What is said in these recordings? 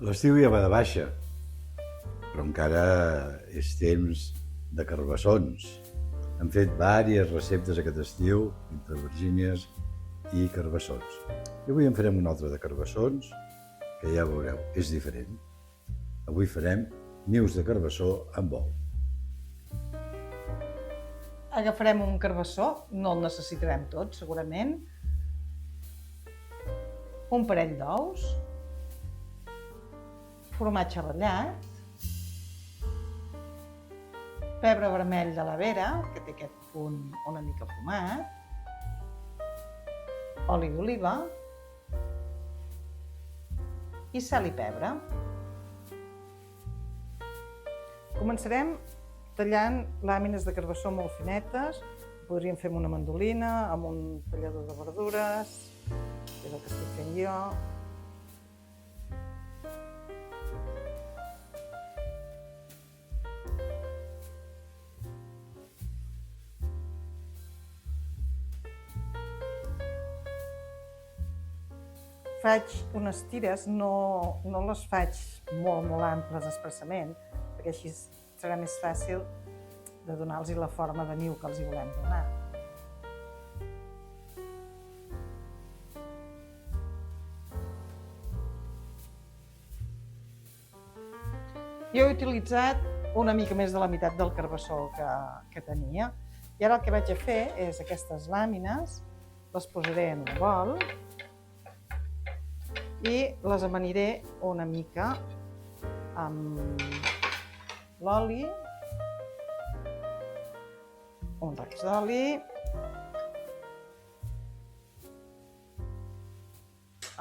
L'estiu ja va de baixa, però encara és temps de carbassons. Hem fet diverses receptes aquest estiu, entre albergínies i carbassons. I avui en farem un altre de carbassons, que ja veureu, és diferent. Avui farem nius de carbassó amb ou. Agafarem un carbassó, no el necessitarem tot, segurament. Un parell d'ous. Formatge ratllat. Pebre vermell de la Vera, que té aquest punt una mica fumat. Oli d'oliva. I sal i pebre. Començarem tallant làmines de carbassó molt finetes. Podríem fer amb una mandolina, amb un tallador de verdures, que és el que estic fent jo. Faig unes tires, no les faig molt amples expressament, perquè així serà més fàcil de donar-los la forma de niu que els hi volem donar. Jo he utilitzat una mica més de la meitat del carbassó que tenia, i ara el que vaig a fer és aquestes làmines, les posaré en un bol i les amaniré una mica amb l'oli, un raig d'oli,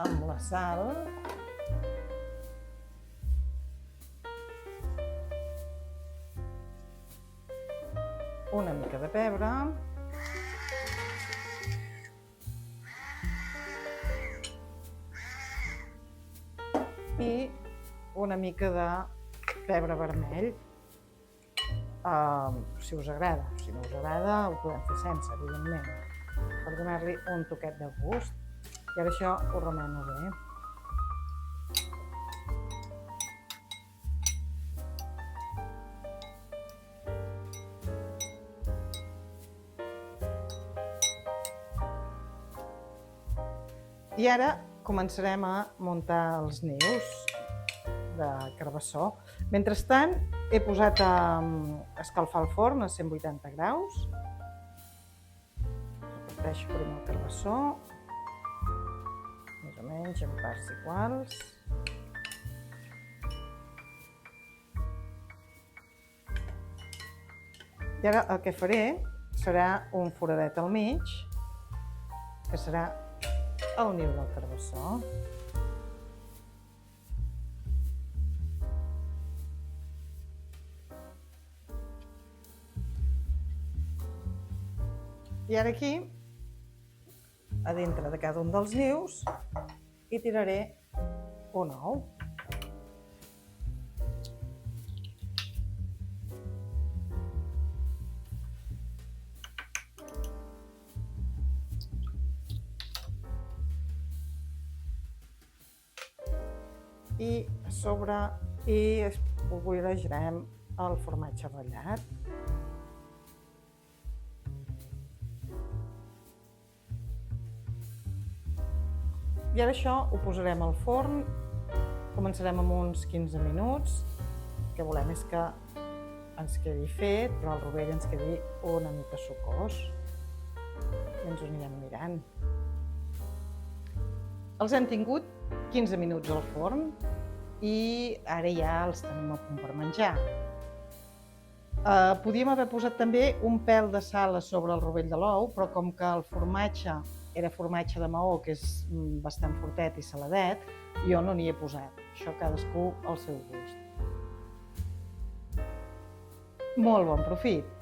amb la sal, una mica de pebre, i una mica de pebre vermell, si us agrada. Si no us agrada, ho podem fer sense, evidentment, per donar-li un toquet de gust. I ara això ho remeno bé. I ara començarem a muntar els nius de carbassó. Mentrestant, he posat a escalfar el forn a 180 graus. Reparteixo primer el carbassó, més o menys en parts iguals. I ara el que faré serà un foradet al mig, que serà el niu del carbassó. I ara aquí, a dintre de cada un dels nius, hi tiraré un ou. I a sobre espolvorejarem el formatge ratllat. I ara això ho posarem al forn, començarem amb uns 15 minuts. El que volem és que ens quedi fet, però el rovell ens quedi una mica sucós. I ens ho anirem mirant. Els hem tingut 15 minuts al forn i ara ja els tenim a punt per menjar. Podíem haver posat també un pèl de sal a sobre el rovell de l'ou, però com que el formatge era formatge de Maó, que és bastant fortet i saladet, jo no n'hi he posat. Això cadascú al seu gust. Molt bon profit!